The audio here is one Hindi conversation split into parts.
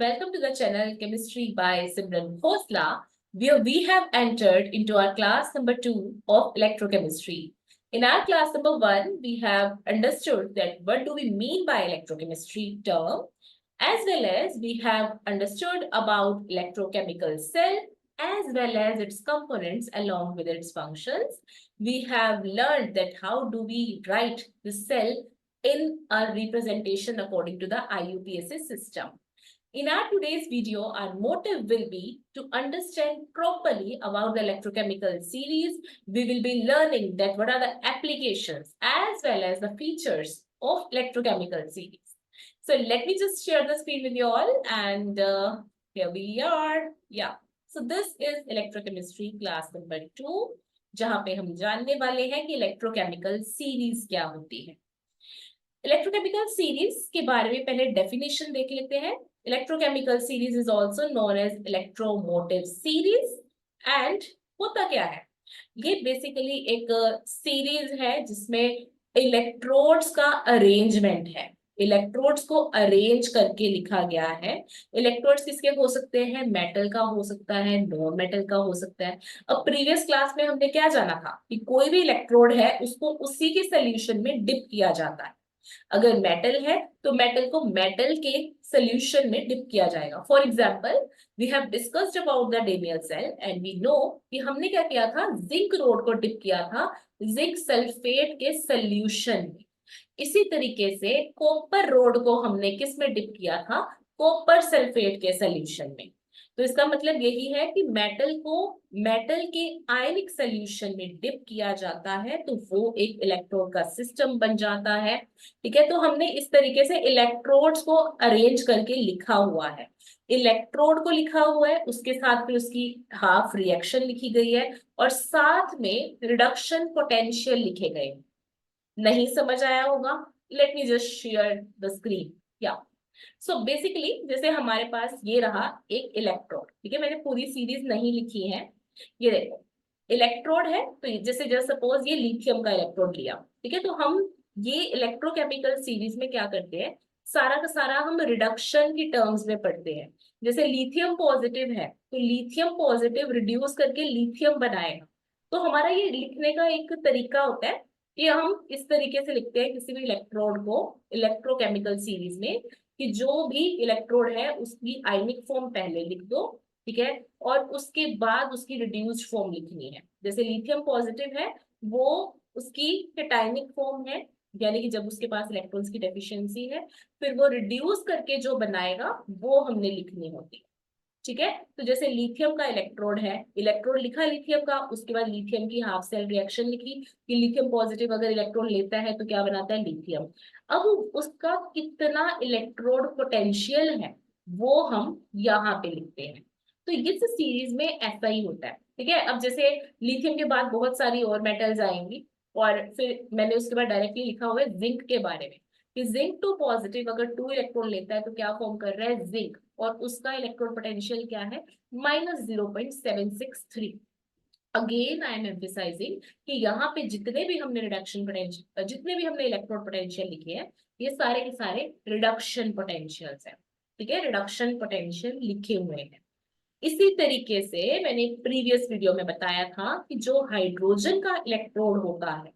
welcome to the channel Chemistry by Simran Khosla, where we have entered into our class number 2 of electrochemistry. In our class number 1, we have understood that what do we mean by electrochemistry term, as well as we have understood about electrochemical cell as well as its components along with its functions. We have learned that how do we write the cell in a representation according to the IUPAC system. In our today's video, our motive will be to understand properly about the electrochemical series. We will be learning that what are the applications as well as the features of electrochemical series. So let me just share the screen with you all, and here we are. Yeah. So this is electrochemistry class number 2, जहां पे हम जानने वाले हैं कि electrochemical series क्या होती है. इलेक्ट्रोकेमिकल सीरीज के बारे में पहले डेफिनेशन देख लेते हैं. Electrochemical series is also known as electromotive series. And होता क्या है, ये बेसिकली एक सीरीज है जिसमें इलेक्ट्रोड्स का अरेंजमेंट है. इलेक्ट्रोड्स को अरेंज करके लिखा गया है. इलेक्ट्रोड्स किसके हो सकते हैं? मेटल का हो सकता है, नॉन मेटल का हो सकता है. अब प्रीवियस क्लास में हमने क्या जाना था कि कोई भी इलेक्ट्रोड है उसको उसी के सोल्यूशन में डिप किया जाता है. अगर मेटल है तो मेटल को मेटल के सोल्यूशन में डिप किया जाएगा. For example, we have discussed about the Daniell cell and we know कि हमने क्या किया था, जिंक रोड को डिप किया था जिंक सल्फेट के सोल्यूशन में. इसी तरीके से कॉपर रोड को हमने किस में डिप किया था? कॉपर सल्फेट के सोल्यूशन में. तो इसका मतलब यही है कि मेटल को मेटल के आयनिक सोल्यूशन में डिप किया जाता है तो वो एक इलेक्ट्रोड का सिस्टम बन जाता है. ठीक है, तो हमने इस तरीके से इलेक्ट्रोड्स को अरेंज करके लिखा हुआ है. इलेक्ट्रोड को लिखा हुआ है, उसके साथ में उसकी हाफ रिएक्शन लिखी गई है और साथ में रिडक्शन पोटेंशियल लिखे गए. नहीं समझ आया होगा? Late me just share the screen. या सो बेसिकली जैसे हमारे पास ये रहा एक इलेक्ट्रोड. ठीक है, मैंने पूरी सीरीज नहीं लिखी है. ये देखो इलेक्ट्रोड है, तो जैसे जस्ट सपोज ये लिथियम का इलेक्ट्रोड लिया. ठीक है, तो हम ये इलेक्ट्रोकेमिकल सीरीज में क्या करते हैं, सारा का सारा हम रिडक्शन की टर्म्स में पढ़ते हैं. जैसे लिथियम पॉजिटिव है तो लिथियम पॉजिटिव रिड्यूस करके लिथियम बनाएगा. तो हमारा ये लिखने का एक तरीका होता है कि हम इस तरीके से लिखते हैं किसी भी इलेक्ट्रोड को इलेक्ट्रोकेमिकल सीरीज में कि जो भी इलेक्ट्रोड है उसकी आयनिक फॉर्म पहले लिख दो. ठीक है, और उसके बाद उसकी रिड्यूस्ड फॉर्म लिखनी है. जैसे लिथियम पॉजिटिव है वो उसकी कैटायनिक फॉर्म है, यानी कि जब उसके पास इलेक्ट्रॉन्स की डेफिशिएंसी है फिर वो रिड्यूस करके जो बनाएगा वो हमने लिखनी होती है. ठीक है, तो जैसे लिथियम का इलेक्ट्रोड है, इलेक्ट्रोड लिखा लिथियम का, उसके बाद लिथियम की हाफ सेल रिएक्शन लिखी कि लिथियम पॉजिटिव अगर इलेक्ट्रॉन लेता है तो क्या बनाता है? लिथियम. अब उसका कितना इलेक्ट्रोड पोटेंशियल है वो हम यहाँ पे लिखते हैं. तो इस सीरीज में ऐसा ही होता है. ठीक है, अब जैसे लिथियम के बाद बहुत सारी और मेटल्स आएंगी और फिर मैंने उसके बाद डायरेक्टली लिखा हुआ है जिंक के बारे में कि जिंक 2 पॉजिटिव अगर 2 इलेक्ट्रॉन लेता है तो क्या फॉर्म कर रहा है? जिंक. और उसका इलेक्ट्रॉन पोटेंशियल क्या है? -0.763. अगेन आई एम एम्फेसाइजिंग कि यहाँ पे जितने भी हमने रिडक्शन पोटेंशियल, जितने भी हमने इलेक्ट्रॉन पोटेंशियल लिखे हैं ये सारे के सारे रिडक्शन पोटेंशियल्स हैं. ठीक है, रिडक्शन पोटेंशियल लिखे हुए हैं. इसी तरीके से मैंने प्रीवियस वीडियो में बताया था कि जो हाइड्रोजन का इलेक्ट्रोड होता है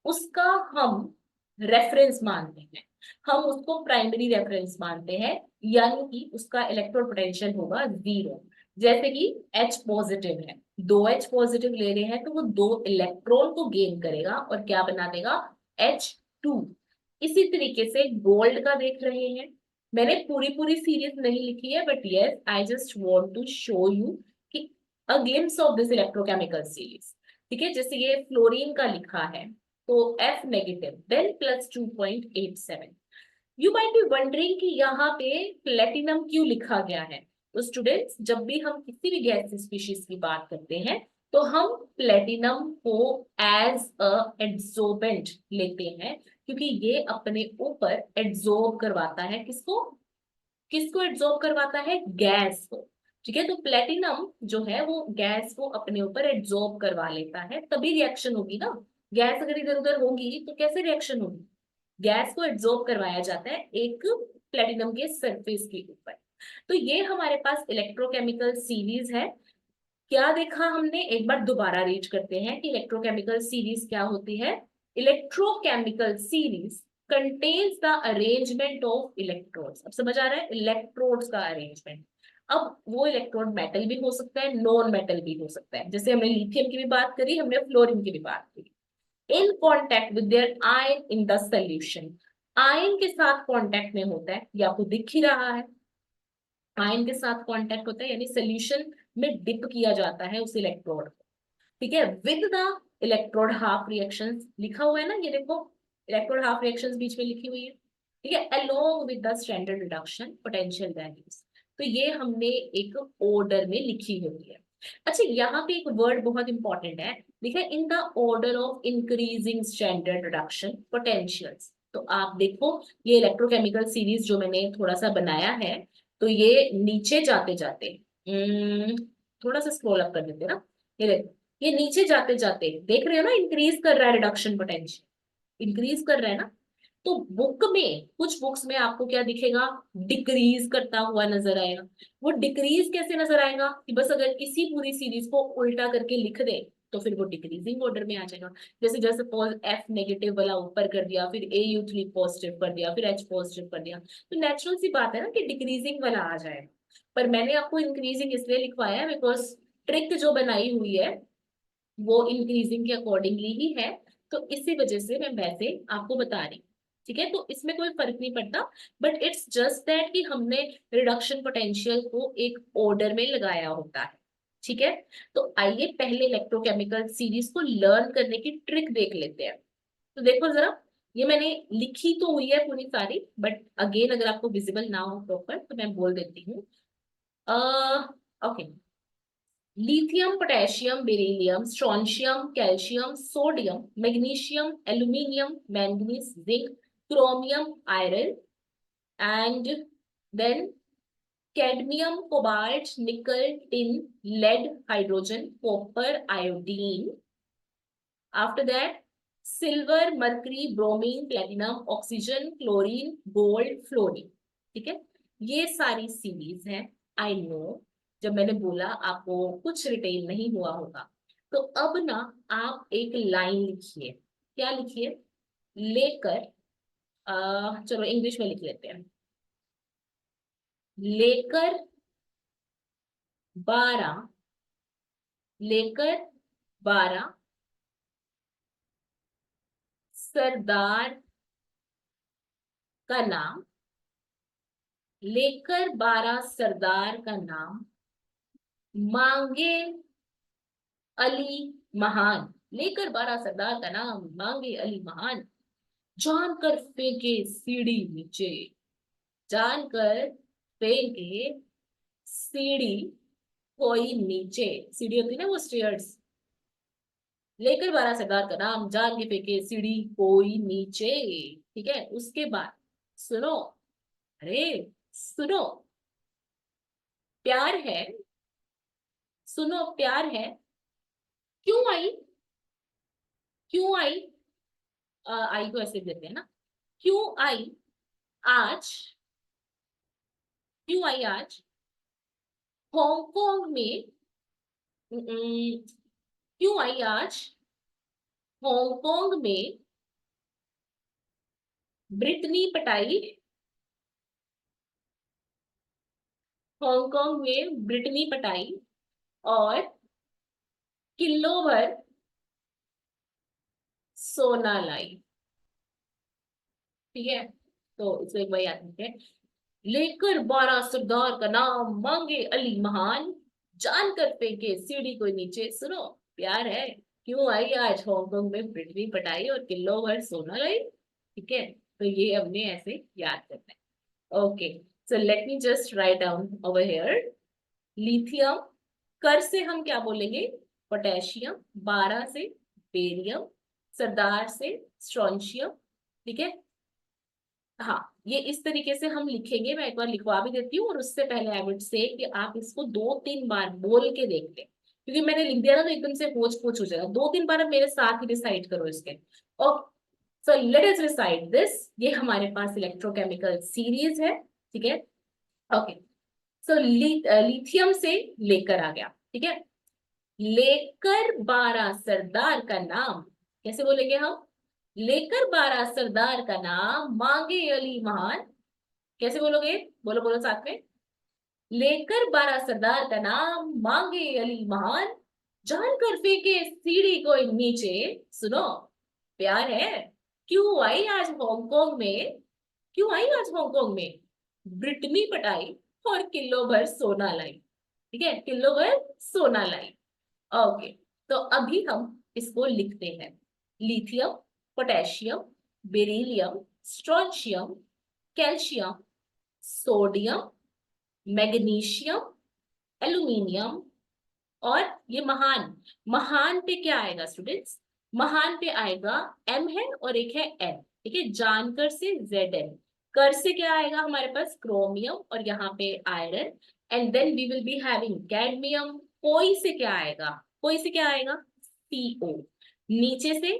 उसका हम रेफरेंस मानते हैं, हम उसको प्राइमरी रेफरेंस मानते हैं, यानी कि उसका इलेक्ट्रोड पोटेंशियल होगा 0. जैसे कि H पॉजिटिव है, 2H पॉजिटिव ले रहे हैं तो वो 2 इलेक्ट्रॉन को गेन करेगा और क्या बना देगा? H2. इसी तरीके से गोल्ड का देख रहे हैं. मैंने पूरी सीरीज नहीं लिखी है but yes I just want to show you कि a glimpse of this electrochemical series. ठीक है, जैसे ये फ्लोरीन का लिखा है तो F negative then +2.87. You might be wondering कि यहाँ पे प्लेटिनम क्यों लिखा गया है. तो स्टूडेंट्स, जब भी हम किसी भी गैस स्पीशीज की बात करते हैं तो हम प्लेटिनम को एज अ एड्सोर्बेंट लेते हैं क्योंकि ये अपने ऊपर एड्सॉर्ब करवाता है. किसको किसको एड्सॉर्ब करवाता है? गैस को. ठीक है, तो प्लेटिनम जो है वो गैस को अपने ऊपर एड्सॉर्ब करवा लेता है, तभी रिएक्शन होगी ना. गैस अगर इधर उधर होगी तो कैसे रिएक्शन होगी? गैस को एड्सॉर्ब करवाया जाता है एक प्लेटिनम के सरफेस के ऊपर. तो ये हमारे पास इलेक्ट्रोकेमिकल सीरीज है। क्या देखा हमने, एक बार दोबारा रीड करते हैं कि इलेक्ट्रोकेमिकल सीरीज क्या होती है। Electrochemical series contains the arrangement of electrodes. अब समझ आ रहा है, इलेक्ट्रोड्स का अरेंजमेंट। अब वो इलेक्ट्रोड मेटल भी हो सकता है, नॉन मेटल भी हो सकता है, जैसे हमने लिथियम की भी बात करी, हमने फ्लोरीन की भी बात करी। In contact with their ion in the solution, ion के साथ कॉन्टेक्ट में होता है, ये आपको दिख ही रहा है। आयन के साथ कांटेक्ट होता है यानी सोल्यूशन में डिप किया जाता है उस इलेक्ट्रोड को। ठीक है, with the electrode half reactions लिखा हुआ है ना, ये देखो इलेक्ट्रोड हाफ रिएक्शंस बीच में लिखी हुई है। ठीक है, along with the standard reduction potential values. तो ये हमने एक ऑर्डर में लिखी हुई है। अच्छा, यहाँ पे एक वर्ड बहुत इंपॉर्टेंट है, लिखा है in the order of increasing standard reduction potentials. तो आप देखो, ये इलेक्ट्रोकेमिकल सीरीज जो मैंने थोड़ा सा बनाया है, तो ये नीचे जाते जाते थोड़ा सा स्क्रॉल अप कर देते ना, ये देखो, ये नीचे जाते जाते देख रहे हो ना, इंक्रीज कर रहा है रिडक्शन पोटेंशियल, इंक्रीज कर रहा है ना। तो बुक में, कुछ बुक्स में आपको क्या दिखेगा, डिक्रीज करता हुआ नजर आएगा। वो डिक्रीज कैसे नजर आएगा कि बस अगर इसी पूरी सीरीज को उल्टा करके लिख दे तो फिर वो डिक्रीजिंग ऑर्डर में आ जाएगा। जैसे जैसे सपोज एफ नेगेटिव वाला ऊपर कर दिया, फिर ए यू थ्री पॉजिटिव कर दिया, फिर एच पॉजिटिव कर दिया, तो नेचुरल सी बात है ना कि डिक्रीजिंग वाला आ जाएगा। पर मैंने आपको इंक्रीजिंग इसलिए लिखवाया है बिकॉज ट्रिक जो बनाई हुई है वो इंक्रीजिंग के अकॉर्डिंगली ही है, तो इसी वजह से मैं वैसे आपको बता रही हूँ। ठीक है, तो इसमें कोई फर्क नहीं पड़ता, बट इट्स जस्ट दैट कि हमने रिडक्शन पोटेंशियल को एक ऑर्डर में लगाया होता है। ठीक है, तो आइए पहले इलेक्ट्रोकेमिकल सीरीज को लर्न करने की ट्रिक देख लेते हैं। तो देखो जरा, ये मैंने लिखी तो हुई है पूरी सारी, बट अगेन अगर आपको विजिबल ना हो प्रॉपर तो मैं बोल देती हूँ। Okay, lithium, potassium, beryllium, strontium, calcium, sodium, magnesium, aluminium, manganese, zinc, chromium, iron, and then cadmium, cobalt, nickel, tin, lead, hydrogen, copper, iodine. After that, silver, mercury, bromine, platinum, oxygen, chlorine, gold, fluorine. ठीक है, ये सारी सीरीज है। आई नो, जब मैंने बोला आपको कुछ रिटेल नहीं हुआ होगा। तो अब ना आप एक लाइन लिखिए। क्या लिखिए, लेकर चलो इंग्लिश में लिख लेते हैं। लेकर 12, लेकर 12 सरदार का नाम, लेकर 12 सरदार का नाम, मांगे अली महान। लेकर 12 सरदार का नाम, मांगे अली महान, जानकर फेंके सीढ़ी नीचे, जानकर फेंके सीढ़ी कोई नीचे। सीढ़ी होती है ना वो स्टेयर्स। लेकर 12 सरदार का नाम, जान के फेंके सीढ़ी कोई नीचे। ठीक है, उसके बाद सुनो, अरे सुनो, प्यार है, सुनो प्यार है, क्यों आई, क्यों आई, आई को ऐसे देते हैं ना, क्यों आई आज, क्यों आई आज हांगकांग में, क्यों आई आज हांगकांग में ब्रिटनी पटाई, हांगकांग में ब्रिटनी पटाई और किलो भर सोना लाई। ठीक है, तो इसको एक बार याद रखें। लेकर 12 सरदार का नाम, मांगे अली महान, जानकर फेंके सीढ़ी को नीचे। सुनो प्यार है, क्यों आई आज हांगकांग में ब्रिटनी पटाई और किलो भर सोना लाई। ठीक है, तो ये हमने ऐसे याद करना है। Okay, so let me just write down over here. Lithium, कर से हम क्या बोलेंगे, पोटेशियम, 12 से बेरियम, सरदार से स्ट्रोंशियम। ठीक है, हाँ, ये इस तरीके से हम लिखेंगे। मैं एक बार लिखवा भी देती हूँ, और उससे पहले आई वुड से कि आप इसको 2-3 बार बोल के देख लें, क्योंकि मैंने लिख दिया ना तो एकदम से होच पोच हो जाएगा। 2-3 बार आप मेरे साथ ही रिसाइट करो इसके। और so let us recite this. ये हमारे पास इलेक्ट्रोकेमिकल सीरीज है। ठीक है, ओके। सो लिथियम से लेकर आ गया, ठीक है। लेकर 12 सरदार का नाम, कैसे बोलेंगे हम? लेकर 12 सरदार का नाम मांगे अली महान, कैसे बोलोगे? बोलो बोलो साथ में। लेकर 12 सरदार का नाम मांगे अली महान, जानकर फेंके सीढ़ी को नीचे, सुनो प्यार है। क्यों आई आज हांगकांग में, क्यों आई आज हांगकांग में, ब्रिटनी पटाई और किलो भर सोना लाई, ठीक है, किलो भर सोना लाई। ओके, तो अभी हम इसको लिखते हैं। Lithium, potassium, beryllium, strontium, calcium, sodium, magnesium, aluminium, और ये महान। महान पे क्या आएगा स्टूडेंट्स? महान पे आएगा एम है और एक है एन, ठीक है, जानकर से जेड एन, कर से क्या आएगा हमारे पास? क्रोमियम, और यहाँ पे iron, and then we will be having cadmium. कोई से क्या आएगा? कोई से क्या आएगा? सीओ, नीचे से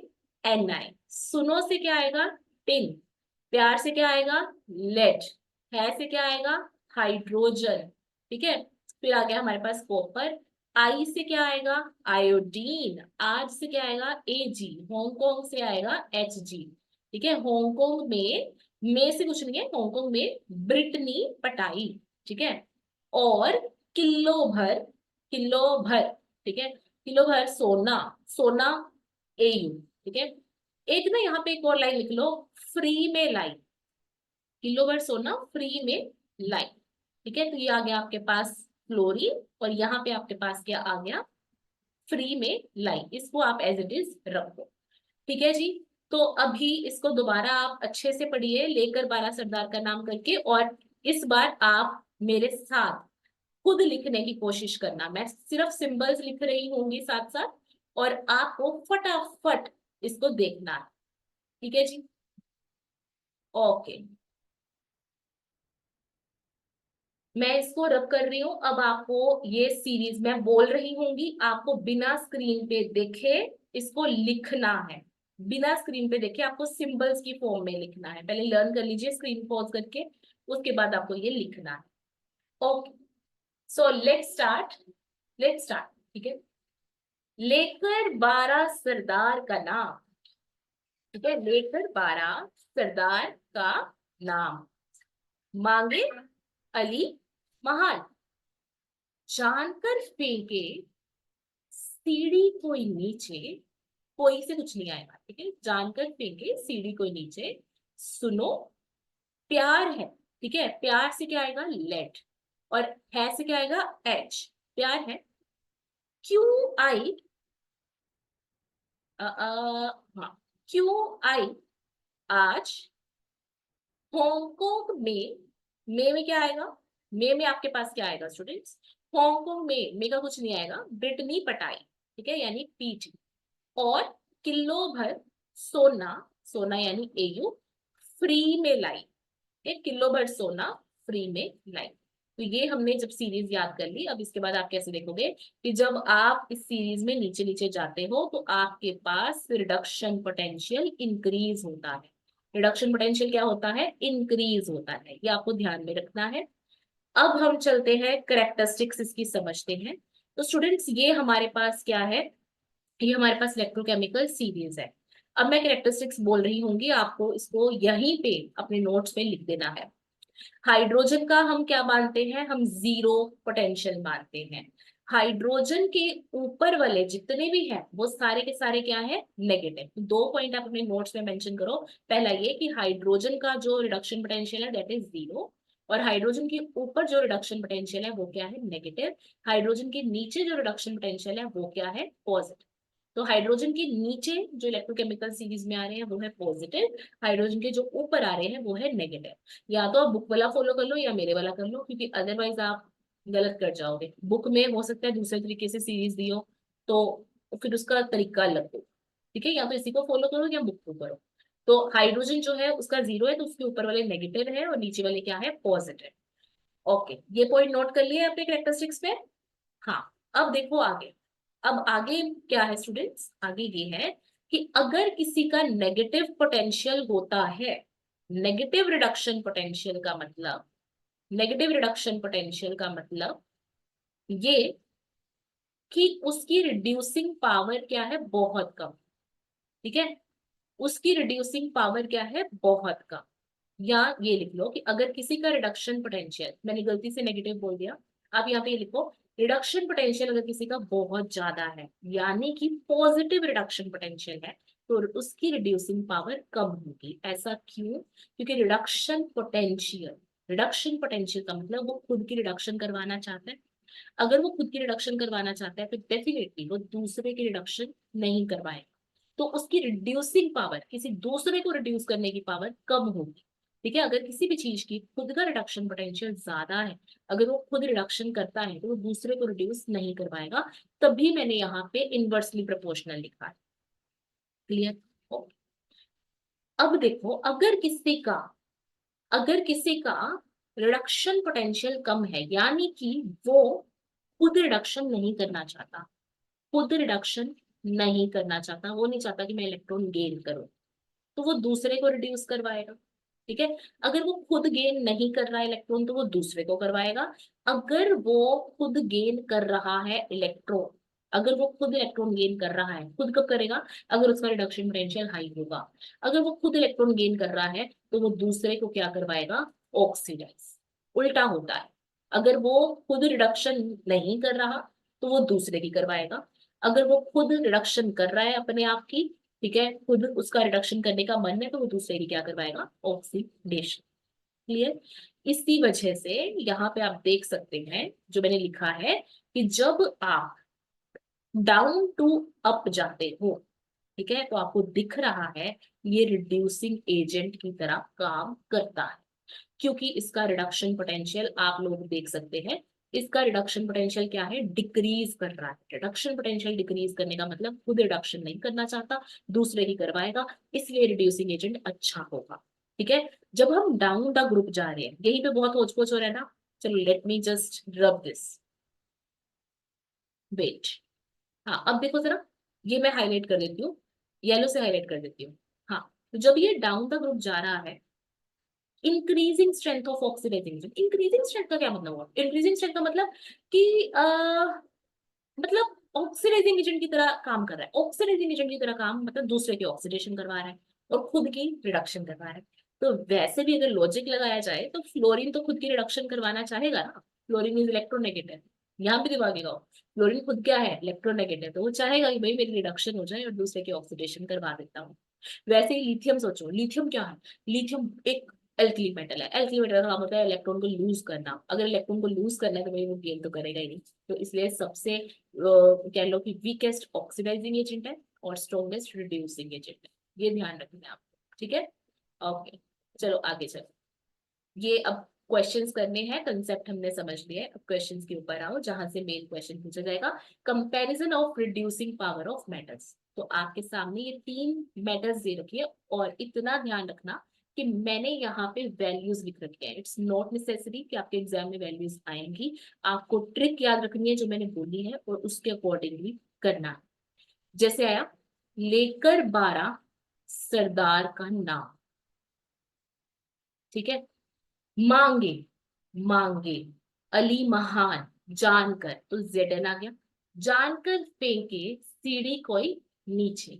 एन आई, सुनो से क्या आएगा? टिन, प्यार से क्या आएगा? लेड, है से क्या आएगा? हाइड्रोजन, ठीक है। फिर आ गया हमारे पास कॉपर, आई से क्या आएगा? आयोडीन, आज से क्या आएगा? एजी, हांगकांग से आएगा एच जी, ठीक है। हांगकांग में से कुछ नहीं है, हांगकांग में ब्रिटनी पटाई, ठीक है। और किलो भर, किलो भर, ठीक है, किलो भर सोना, सोना एयू, ठीक है। एक ना यहाँ पे एक और लाइन लिख लो, फ्री में लाई, किलो भर सोना फ्री में लाई, ठीक है। तो ये आ गया आपके पास फ्लोरीन, और यहाँ पे आपके पास क्या आ गया? फ्री में लाई, इसको आप एज इट इज रखो, ठीक है जी। तो अभी इसको दोबारा आप अच्छे से पढ़िए, लेकर 12 सरदार का नाम करके, और इस बार आप मेरे साथ खुद लिखने की कोशिश करना। मैं सिर्फ सिंबल्स लिख रही होंगी साथ साथ, और आपको फटाफट इसको देखना है, ठीक है जी। ओके, मैं इसको रब कर रही हूँ। अब आपको ये सीरीज मैं बोल रही होंगी, आपको बिना स्क्रीन पे देखे इसको लिखना है, बिना स्क्रीन पे देखे आपको सिंबल्स की फॉर्म में लिखना है। पहले लर्न कर लीजिए स्क्रीन पॉज करके, उसके बाद आपको ये लिखना है। Okay, so let's start, let's start, ठीक है। लेकर 12 सरदार का नाम, ठीक है, लेकर 12 सरदार का नाम, मांगे अली महान, जानकर फेंके सीढ़ी कोई नीचे, कोई से कुछ नहीं आएगा, ठीक है, जानकर फेंके सीढ़ी कोई नीचे, सुनो प्यार है, ठीक है, प्यार से क्या आएगा? लेट, और है से क्या आएगा? एच, प्यार है। क्यों आई, हाँ, क्यों आई आज हांगकांग में क्या आएगा? में आपके पास क्या आएगा स्टूडेंट्स? हांगकांग में का कुछ नहीं आएगा, ब्रिटनी पटाई, ठीक है, यानी पीटी, और किलो भर सोना, सोना यानी एयू, फ्री में लाई, एक किलो भर सोना फ्री में लाई। तो ये हमने जब सीरीज याद कर ली, अब इसके बाद आप कैसे देखोगे कि जब आप इस सीरीज में नीचे नीचे जाते हो तो आपके पास रिडक्शन पोटेंशियल इंक्रीज होता है। रिडक्शन पोटेंशियल क्या होता है? इंक्रीज होता है, ये आपको ध्यान में रखना है। अब हम चलते हैं करेक्टरिस्टिक्स इसकी समझते हैं। तो स्टूडेंट्स ये हमारे पास क्या है? ये हमारे पास इलेक्ट्रोकेमिकल सीरीज है। अब मैं कैरेक्टरिस्टिक्स बोल रही होंगी, आपको इसको यहीं पे अपने नोट्स में लिख देना है। हाइड्रोजन का हम क्या मानते हैं? हम जीरो पोटेंशियल मानते हैं। हाइड्रोजन के ऊपर वाले जितने भी हैं वो सारे के सारे क्या है? नेगेटिव। दो पॉइंट आप अपने नोट्स में मेंशन करो। पहला ये कि हाइड्रोजन का जो रिडक्शन पोटेंशियल है दैट इज जीरो, और हाइड्रोजन के ऊपर जो रिडक्शन पोटेंशियल है वो क्या है? नेगेटिव। हाइड्रोजन के नीचे जो रिडक्शन पोटेंशियल है वो क्या है? पॉजिटिव। तो हाइड्रोजन के नीचे जो इलेक्ट्रोकेमिकल सीरीज में आ रहे हैं वो है पॉजिटिव, हाइड्रोजन के जो ऊपर आ रहे हैं वो है नेगेटिव। या तो आप बुक वाला फॉलो कर लो या मेरे वाला कर लो, क्योंकि अदरवाइज आप गलत कर जाओगे। बुक में हो सकता है दूसरे तरीके से सीरीज दी हो, तो फिर उसका तरीका अलग हो, ठीक है। या तो इसी को फॉलो करो या बुक को करो। तो हाइड्रोजन जो है उसका जीरो है, तो उसके ऊपर वाले नेगेटिव है और नीचे वाले क्या है? पॉजिटिव। ओके, ये पॉइंट नोट कर लिए अपने कैरेक्टरिस्टिक्स में। हाँ, अब देखो आगे। अब आगे क्या है स्टूडेंट्स? आगे ये है कि अगर किसी का नेगेटिव पोटेंशियल होता है, नेगेटिव रिडक्शन पोटेंशियल का मतलब नेगेटिव रिडक्शन पोटेंशियल का मतलब ये कि उसकी रिड्यूसिंग पावर क्या है, बहुत कम। ठीक है, उसकी रिड्यूसिंग पावर क्या है, बहुत कम। या ये लिख लो कि अगर किसी का रिडक्शन पोटेंशियल, मैंने गलती से नेगेटिव बोल दिया, आप यहाँ पे ये लिखो, रिडक्शन पोटेंशियल अगर किसी का बहुत ज्यादा है, यानी कि पॉजिटिव रिडक्शन पोटेंशियल है, तो उसकी रिड्यूसिंग पावर कम होगी। ऐसा क्यों? क्योंकि रिडक्शन पोटेंशियल का मतलब वो खुद की रिडक्शन करवाना चाहता है। अगर वो खुद की रिडक्शन करवाना चाहता है, तो डेफिनेटली वो दूसरे की रिडक्शन नहीं करवाएगा, तो उसकी रिड्यूसिंग पावर, किसी दूसरे को रिड्यूस करने की पावर कम होगी। ठीक है, अगर किसी भी चीज की खुद का रिडक्शन पोटेंशियल ज्यादा है, अगर वो खुद रिडक्शन करता है, तो वो दूसरे को रिड्यूस नहीं करवाएगा। तभी मैंने यहाँ पे इनवर्सली प्रोपोर्शनल लिखा है। क्लियर? अब देखो, अगर किसी का रिडक्शन पोटेंशियल कम है, यानी कि वो खुद रिडक्शन नहीं करना चाहता, खुद रिडक्शन नहीं करना चाहता, वो नहीं चाहता कि मैं इलेक्ट्रॉन गेन करूं, तो वो दूसरे को रिड्यूस करवाएगा। ठीक है, अगर वो खुद गेन नहीं कर रहा है इलेक्ट्रॉन, तो वो दूसरे को करवाएगा। अगर वो खुद गेन कर रहा है इलेक्ट्रॉन, अगर वो खुद इलेक्ट्रॉन गेन कर रहा है, खुद कब करेगा? अगर उसका रिडक्शन पोटेंशियल हाई होगा। अगर वो खुद इलेक्ट्रॉन गेन कर रहा है, तो वो दूसरे को क्या करवाएगा? ऑक्सीडाइज। उल्टा होता है, अगर वो खुद रिडक्शन नहीं कर रहा, तो वो दूसरे की करवाएगा। अगर वो खुद रिडक्शन कर रहा है अपने आप की, ठीक है, खुद उसका रिडक्शन करने का मन है, तो वो दूसरे की क्या करवाएगा? ऑक्सीडेशन। क्लियर? इसी वजह से यहाँ पे आप देख सकते हैं जो मैंने लिखा है, कि जब आप डाउन टू अप जाते हो, ठीक है, तो आपको दिख रहा है ये रिड्यूसिंग एजेंट की तरह काम करता है, क्योंकि इसका रिडक्शन पोटेंशियल आप लोग देख सकते हैं। इसका रिडक्शन पोटेंशियल क्या है? डिक्रीज कर रहा है। रिडक्शन पोटेंशियल डिक्रीज करने का मतलब खुद रिडक्शन नहीं करना चाहता, दूसरे की करवाएगा, इसलिए रिड्यूसिंग एजेंट अच्छा होगा। ठीक है, जब हम डाउन द ग्रुप जा रहे हैं, यहीं पे बहुत होच पोच हो रहा है ना। चलो let me just rub this, wait. हाँ, अब देखो जरा, ये मैं हाईलाइट कर देती हूँ, येलो से हाईलाइट कर देती हूँ। हाँ, तो जब ये डाउन द ग्रुप जा रहा है, increasing strength of oxidising agent. Increasing strength का क्या मतलब हुआ? इंक्रीजिंग स्ट्रेंथ का मतलब कि मतलब ऑक्सीडाइजिंग एजेंट की तरह काम कर रहा है। ऑक्सीडाइजिंग एजेंट की तरह काम मतलब दूसरे की ऑक्सीडेशन करवा रहा है और खुद की रिडक्शन करवा रहा है। तो वैसे भी अगर लॉजिक लगाया जाए, तो फ्लोरीन तो खुद की रिडक्शन करवाना चाहेगा ना। Fluorine is electronegative. यहाँ पे दिमाग लगाओ, फ्लोरीन खुद क्या है? इलेक्ट्रोनेगेटिव, तो वो चाहेगा कि भाई मेरी रिडक्शन हो जाए और दूसरे की ऑक्सीडेशन करवा देता हूँ। वैसे ही लिथियम सोचो, लिथियम क्या है? लिथियम एक एल्कली मेटल है। एल्कली मेटल का काम होता है इलेक्ट्रॉन को लूज करना। अगर इलेक्ट्रॉन को लूज करना है, तो भाई वो गेन तो करेगा ही नहीं। तो इसलिए सबसे कह लो कि वीकेस्ट ऑक्सीडाइजिंग एजेंट है और स्ट्रॉन्गेस्ट रिड्यूसिंग एजेंट है। ये ध्यान रखना है आपको। ठीक है, ओके, चलो आगे चलो। ये अब क्वेश्चंस करने हैं, कंसेप्ट हमने समझ लिया है, अब क्वेश्चंस के ऊपर आओ, जहां से मेन क्वेश्चन पूछा जाएगा, comparison of reducing power of metals. तो आपके सामने ये तीन मेटल्स दे रखी है, और इतना ध्यान रखना कि मैंने यहाँ पे वैल्यूज लिख रखी है। इट्स नॉट नेसेसरी कि आपके एग्जाम में वैल्यूज आएंगी, आपको ट्रिक याद रखनी है जो मैंने बोली है, और उसके अकॉर्डिंगली करना है। जैसे आया, लेकर 12 सरदार का नाम। ठीक है, मांगे, मांगे अली महान, जानकर, तो जेडन आ गया। जानकर फेंके सीढ़ी कोई नीचे।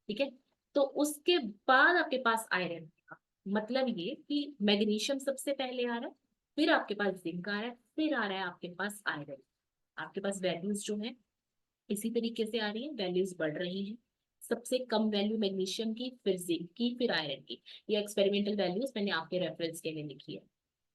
ठीक है, तो उसके बाद आपके पास आयरन का मतलब ये कि मैग्नीशियम सबसे पहले आ रहा है, फिर आपके पास जिंक आ रहा है, फिर आ रहा है आपके पास आयरन। आपके पास वैल्यूज जो है इसी तरीके से आ रही है, वैल्यूज बढ़ रही हैं। सबसे कम वैल्यू मैग्नीशियम की, फिर जिंक की, फिर आयरन की। ये एक्सपेरिमेंटल वैल्यूज मैंने आपके रेफरेंस के लिए लिखी है।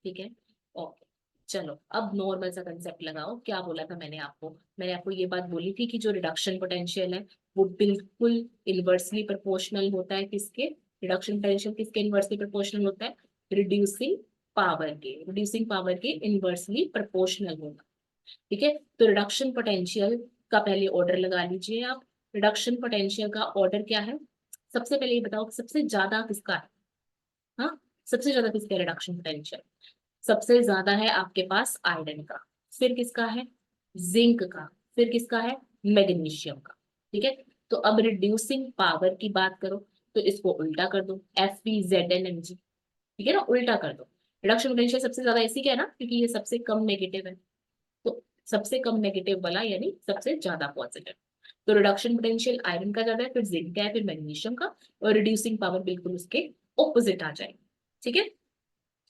ठीक है, ओके। चलो अब नॉर्मल सा कंसेप्ट लगाओ। क्या बोला था मैंने आपको ये बात बोली थी कि जो रिडक्शन पोटेंशियल है, वो बिल्कुल इनवर्सली प्रोपोर्शनल होता है। किसके? रिडक्शन पोटेंशियल किसके इनवर्सली प्रोपोर्शनल होता है? रिड्यूसिंग पावर के इनवर्सली प्रोपोर्शनल होगा। ठीक है, तो रिडक्शन पोटेंशियल का पहले ऑर्डर लगा लीजिए आप। रिडक्शन पोटेंशियल का ऑर्डर क्या है? सबसे पहले ये बताओ कि सबसे ज्यादा किसका है? हाँ, सबसे ज्यादा किसका रिडक्शन पोटेंशियल? सबसे ज्यादा है आपके पास आयरन का, फिर किसका है? जिंक का, फिर किसका है? मैग्नीशियम का। ठीक है, तो अब रिड्यूसिंग पावर की बात करो, तो इसको उल्टा कर दो, Fe Zn Mg। ठीक है ना, उल्टा कर दो। रिडक्शन पोटेंशियल सबसे ज्यादा इसी का है ना, क्योंकि ये सबसे कम नेगेटिव है। तो सबसे कम नेगेटिव वाला यानी सबसे ज्यादा पॉजिटिव। तो रिडक्शन पोटेंशियल आयरन का ज्यादा है, फिर जिंक का है, फिर मैग्नीशियम का, और रिड्यूसिंग पावर बिल्कुल उसके ऑपोजिट आ जाएगी। ठीक है।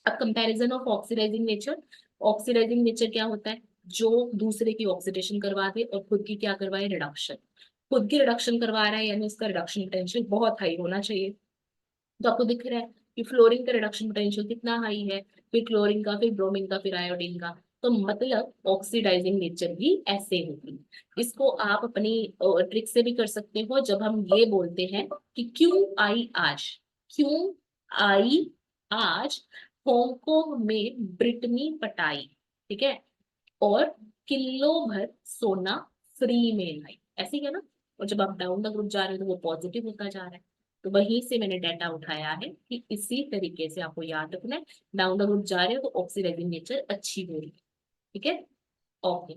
अब comparison of oxidising nature. Oxidising nature क्या होता है? जो दूसरे की ऑक्सीडेशन करवा दे और खुद की क्या करवाए? रिडक्शन। खुद की रिडक्शन करवा रहा है यानी उसका रिडक्शन पोटेंशियल बहुत हाई होना चाहिए। तो आपको दिख रहा है कि फ्लोरीन का रिडक्शन पोटेंशियल कितना हाई है, फिर क्लोरीन का, फिर ब्रोमीन का, फिर आयोडीन का। तो मतलब ऑक्सीडाइजिंग नेचर भी ऐसे होगी। इसको आप अपनी ट्रिक से भी कर सकते हो, जब हम ये बोलते हैं कि क्यों आई आज, क्यों आई आज हांगकांग में ब्रिटनी पटाई, ठीक है, और किलो भर सोना फ्री में लाई, ऐसे ही है ना। और जब आप डाउन द ग्रुप जा रहे हो तो वो पॉजिटिव होता जा रहा है। तो वहीं से मैंने डाटा उठाया है कि इसी तरीके से आपको याद रखना है। डाउन द ग्रुप जा रहे हो तो ऑक्सीडाइजिंग नेचर अच्छी हो रही है। ठीक है। ओके।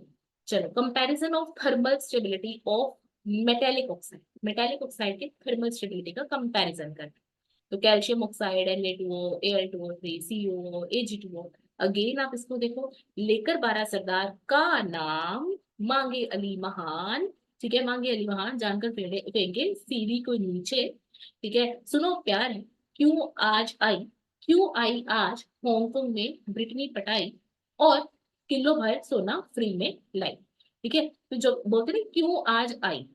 चलो, comparison of thermal stability of metallic oxide. Metallic oxide के थर्मल स्टेबिलिटी का कंपैरिजन करना। तो calcium oxide, Na2O, Al2O3, CO, Ag2O। Again आप इसको देखो, लेकर 12 सरदार का नाम, मांगे अली महान। ठीक है, मांगे अली महान जानकर फेंके सीरी को नीचे। ठीक है, सुनो प्यार है, क्यों आज आई, क्यों आई आज हांगकांग में ब्रिटनी पटाई, और किलो भर सोना फ्री में लाई। ठीक है, तो जो बोलते ना क्यों आज आई,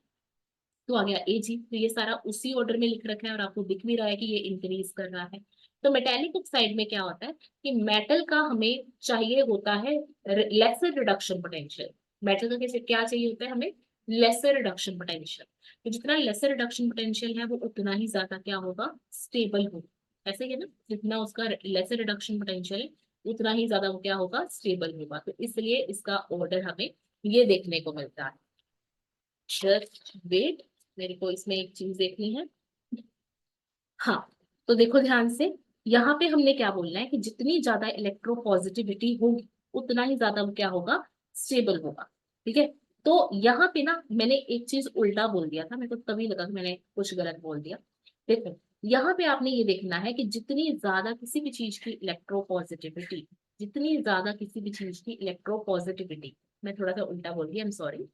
तो आ गया एजी। तो ये सारा उसी ऑर्डर में लिख रखा है और आपको दिख भी रहा है कि ये इंक्रीज कर रहा है। तो मेटेलिक ऑक्साइड में क्या होता है कि मेटल का हमें चाहिए होता है लेसर रिडक्शन पोटेंशियल। मेटल का कैसे क्या चाहिए होता है हमें? Lesser reduction potential. तो जितना लेसर रिडक्शन पोटेंशियल है वो उतना ही ज्यादा क्या होगा? स्टेबल होगा। ऐसे ही है ना, जितना उसका लेसर रिडक्शन पोटेंशियल है उतना ही ज्यादा वो क्या होगा? स्टेबल होगा। तो इसलिए इसका ऑर्डर हमें ये देखने को मिलता है। जस्ट वेट, मेरे को इसमें एक चीज देखनी है। हाँ, तो देखो ध्यान से, यहाँ पे हमने क्या बोलना है कि जितनी ज्यादा इलेक्ट्रोपॉजिटिविटी होगी उतना ही ज्यादा वो क्या होगा? स्टेबल होगा। ठीक है। तो यहाँ पे ना मैंने एक चीज उल्टा बोल दिया था, मेरे को तभी लगा कि मैंने कुछ गलत बोल दिया। देखो, यहाँ पे आपने ये देखना है कि जितनी ज्यादा किसी भी चीज की इलेक्ट्रोपॉजिटिविटी, जितनी ज्यादा किसी भी चीज की इलेक्ट्रोपॉजिटिविटी, मैं थोड़ा सा उल्टा बोल दिया, आई एम सॉरी।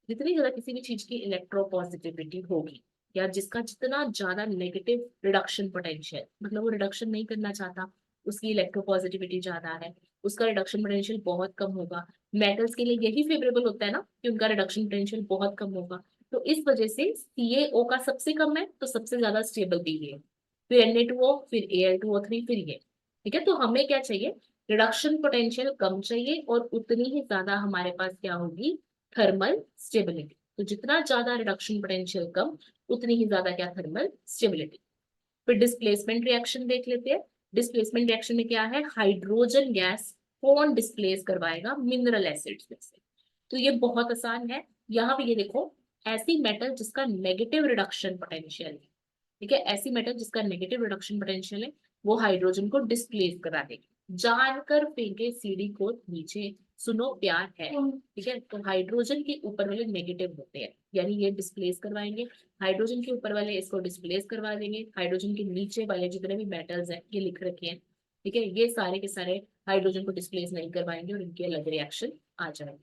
जितनी ज्यादा किसी भी चीज की इलेक्ट्रोपॉजिटिविटी होगी, या जिसका जितना ज्यादा नेगेटिव रिडक्शन पोटेंशियल, मतलब वो रिडक्शन नहीं करना चाहता, उसकी इलेक्ट्रोपॉजिटिविटी ज्यादा है, उसका रिडक्शन पोटेंशियल बहुत कम होगा। मेटल्स के लिए यही फेवरेबल होता है ना कि उनका रिडक्शन पोटेंशियल बहुत कम होगा। तो इस वजह से CaO का सबसे कम है तो सबसे ज्यादा स्टेबल भी ये है, फिर Na2O, फिर Al2O3, फिर ये। ठीक है, तो हमें क्या चाहिए? रिडक्शन पोटेंशियल कम चाहिए और उतनी ही ज्यादा हमारे पास क्या होगी? Thermal stability. तो जितना ज्यादा रिडक्शन पोटेंशियल कम, उतनी ही ज्यादा क्या? Thermal stability. फिर डिस्प्लेसमेंट रिएक्शन देख लेते हैं। डिस्प्लेसमेंट रिएक्शन में क्या है? हाइड्रोजन गैस कौन डिस्प्लेस करवाएगा? मिनरल एसिड्स में से। तो ये बहुत आसान है। यहाँ पे ये देखो, ऐसी मेटल जिसका नेगेटिव रिडक्शन पोटेंशियल है, ठीक है, ऐसी मेटल जिसका नेगेटिव रिडक्शन पोटेंशियल है, वो हाइड्रोजन को डिस्प्लेस करा देगी। जानकर फेंके सीडी को नीचे, सुनो प्यार है। ठीक है, तो हाइड्रोजन के ऊपर वाले नेगेटिव होते हैं यानी ये डिस्प्लेस करवाएंगे, हाइड्रोजन के ऊपर वाले इसको डिस्प्लेस करवा देंगे, हाइड्रोजन के नीचे वाले जितने भी मेटल्स हैं ये लिख रखे हैं, ठीक है, ये सारे के सारे हाइड्रोजन को डिस्प्लेस नहीं करवाएंगे और इनके अलग रिएक्शन आ जाएंगे।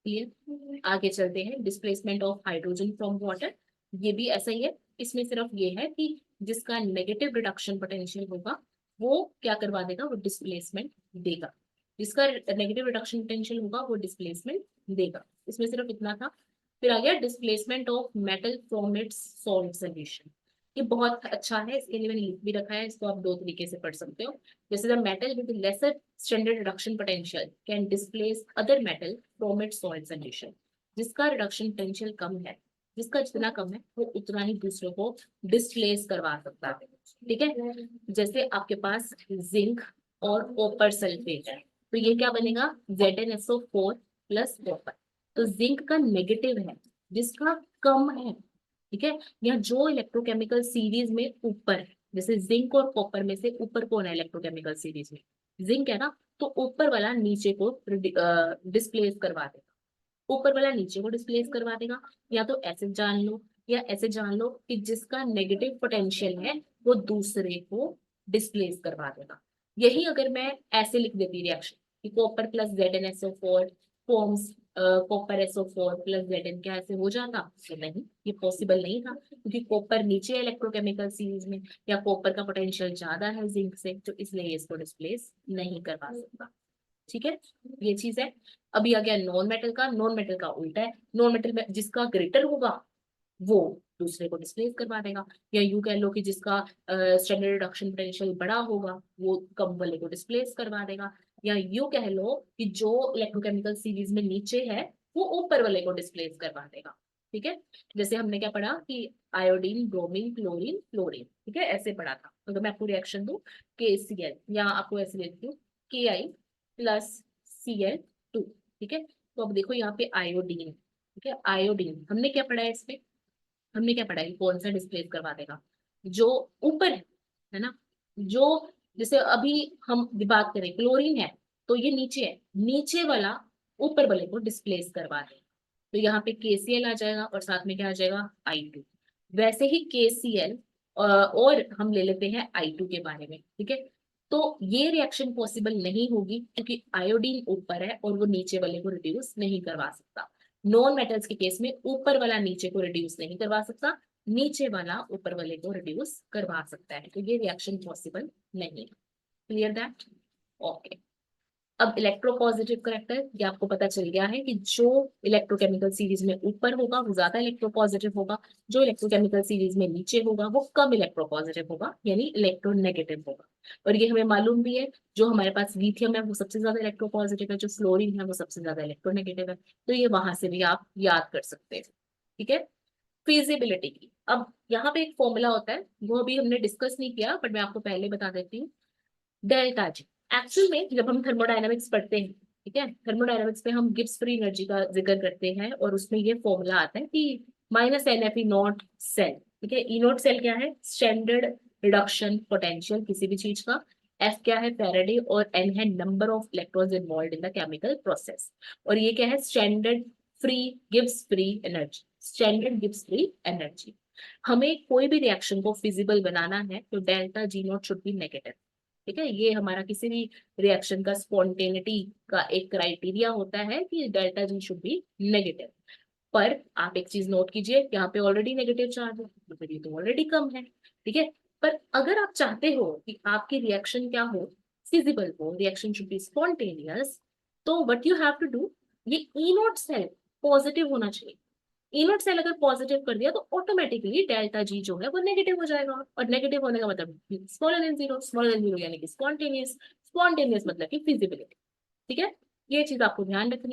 क्लियर? आगे चलते हैं, displacement of hydrogen from water. ये भी ऐसा ही है, इसमें सिर्फ ये है कि जिसका नेगेटिव रिडक्शन पोटेंशियल होगा वो क्या करवा देगा? वो डिस्प्लेसमेंट देगा। जिसका नेगेटिव रिडक्शन पोटेंशियल होगा वो डिस्प्लेसमेंट देगा। इसमें सिर्फ इतना था। फिर आ गया displacement of metal from its salt solution. ये बहुत अच्छा है, इसके लिए मैंने लिख भी रखा है, इसको आप दो तरीके से पढ़ सकते हो। जैसे the metal with lesser standard reduction potential can displace other metal from its salt solution. जिसका रिडक्शन पोटेंशियल कम है, जिसका जितना कम है वो उतना ही दूसरों को डिस्प्लेस करवा सकता है। ठीक है, जैसे आपके पास जिंक और कॉपर सल्फेट है, तो ये क्या बनेगा? ZnSO4 plus copper. तो जिंक का नेगेटिव है, जिसका कम है। ठीक है, या जो इलेक्ट्रोकेमिकल सीरीज में ऊपर है, जैसे जिंक और कॉपर में से ऊपर कौन है इलेक्ट्रोकेमिकल सीरीज में? जिंक है ना, तो ऊपर वाला नीचे को डिस्प्लेस करवा देगा, ऊपर वाला नीचे को डिस्प्लेस करवा देगा। या तो ऐसे जान लो, या ऐसे जान लो कि जिसका नेगेटिव पोटेंशियल है वो दूसरे को डिस्प्लेस करवा देगा। यही अगर मैं ऐसे लिख देती रिएक्शन कि copper plus ZnSO4 forms copper SO4 plus Zn, क्या ऐसे हो जाता? तो नहीं, ये पॉसिबल नहीं था, क्योंकि कॉपर नीचे इलेक्ट्रोकेमिकल सीरीज में, या कॉपर का पोटेंशियल ज्यादा है जिंक से, तो इसलिए ये इसको डिस्प्लेस नहीं करवा सकता। ठीक है, ये चीज है। अभी आ गया नॉन मेटल का। नॉन मेटल का उल्टा है, नॉन मेटल में जिसका ग्रेटर होगा वो दूसरे को डिस्प्लेस करवा देगा, या यूं कह लो कि जिसका स्टैंडर्ड रिडक्शन पोटेंशियल बड़ा होगा वो कम वाले को डिस्प्लेस करवा देगा, या यूं कह लो कि जो इलेक्ट्रोकेमिकल सीरीज में नीचे है वो ऊपर वाले को डिस्प्लेस करवा देगा। ठीक है, जैसे हमने क्या पढ़ा कि आयोडीन, ब्रोमीन, क्लोरीन, फ्लोरीन, ठीक है, ऐसे पढ़ा था। अगर मैं आपको रिएक्शन दूं KCl, या आपको ऐसे देती हूँ Ki+Cl2, ठीक है, तो अब देखो यहाँ पे आयोडीन, ठीक है, आयोडीन हमने क्या पढ़ा है इसमें? हमने क्या पढ़ा है? कौन सा डिस्प्लेस करवा देगा? जो ऊपर है ना, जो, जैसे अभी हम बात करें क्लोरीन है, तो ये नीचे है, नीचे वाला ऊपर वाले को डिस्प्लेस करवा देगा, तो यहाँ पे KCl आ जाएगा और साथ में क्या आ जाएगा? I2। वैसे ही KCl और हम ले लेते हैं I2 के बारे में, ठीक है, तो ये रिएक्शन पॉसिबल नहीं होगी क्योंकि आयोडीन ऊपर है और वो नीचे वाले को रिड्यूस नहीं करवा सकता। नॉन मेटल्स के केस में ऊपर वाला नीचे को रिड्यूस नहीं करवा सकता, नीचे वाला ऊपर वाले को रिड्यूस करवा सकता है, तो ये रिएक्शन पॉसिबल नहीं है। Clear that? ओके। अब इलेक्ट्रोपॉजिटिव करेक्टर, ये आपको पता चल गया है कि जो इलेक्ट्रोकेमिकल सीरीज में ऊपर होगा वो ज्यादा इलेक्ट्रोपॉजिटिव होगा, जो इलेक्ट्रोकेमिकल सीरीज में नीचे होगा वो कम इलेक्ट्रोपॉजिटिव होगा, यानी इलेक्ट्रोनेगेटिव होगा। और ये हमें मालूम भी है, जो हमारे पास लिथियम है वो सबसे ज्यादा इलेक्ट्रोपॉजिटिव है, जो फ्लोरीन है वो सबसे ज्यादा इलेक्ट्रोनेगेटिव है, तो ये वहां से भी आप याद कर सकते हैं। ठीक है, फिजिबिलिटी की, अब यहाँ पे एक फॉर्मूला होता है, वो अभी हमने डिस्कस नहीं किया बट मैं आपको पहले बता देती हूँ। डेल्टा जी, एक्चुअल में जब हम थर्मोडायनामिक्स पढ़ते हैं, ठीक है, थर्मोडायनामिक्स में हम गिब्स फ्री एनर्जी का जिक्र करते हैं और उसमें ये फॉर्मूला आता है कि -NF नॉट सेल, ठीक है, ई नॉट सेल क्या है? स्टैंडर्ड रिडक्शन पोटेंशियल किसी भी चीज का, एफ क्या है? फैराडे, और एन है number of electrons involve in the chemical process, और ये क्या है? Standard free Gibbs free energy, standard Gibbs free energy. हमें कोई भी रिएक्शन को फिजिबल बनाना है तो delta G not should be negative. ठीक है, ये हमारा किसी भी रिएक्शन का स्पॉन्टेनिटी का एक क्राइटेरिया होता है कि delta G should be negative. पर आप एक चीज नोट कीजिए, यहाँ पे ऑलरेडी नेगेटिव चार्ज है तो फिर ये तो ऑलरेडी कम है। ठीक है, पर अगर आप चाहते हो कि आपकी रिएक्शन क्या हो? फिजिबल हो, रिएक्शन शुड बी स्पॉन्टेनियस, तो what you have to do, ये ई नोट सेल पॉजिटिव होना चाहिए। ई नोट सेल अगर पॉजिटिव कर दिया तो ऑटोमेटिकली डेल्टा जी जो है वो नेगेटिव हो जाएगा, और नेगेटिव होने का मतलब smaller than zero, smaller than zero यानी कि स्पॉन्टेनियस, स्पॉन्टेनियस मतलब कि फिजिबिलिटी। ठीक है, ये चीज आपको ध्यान रखनी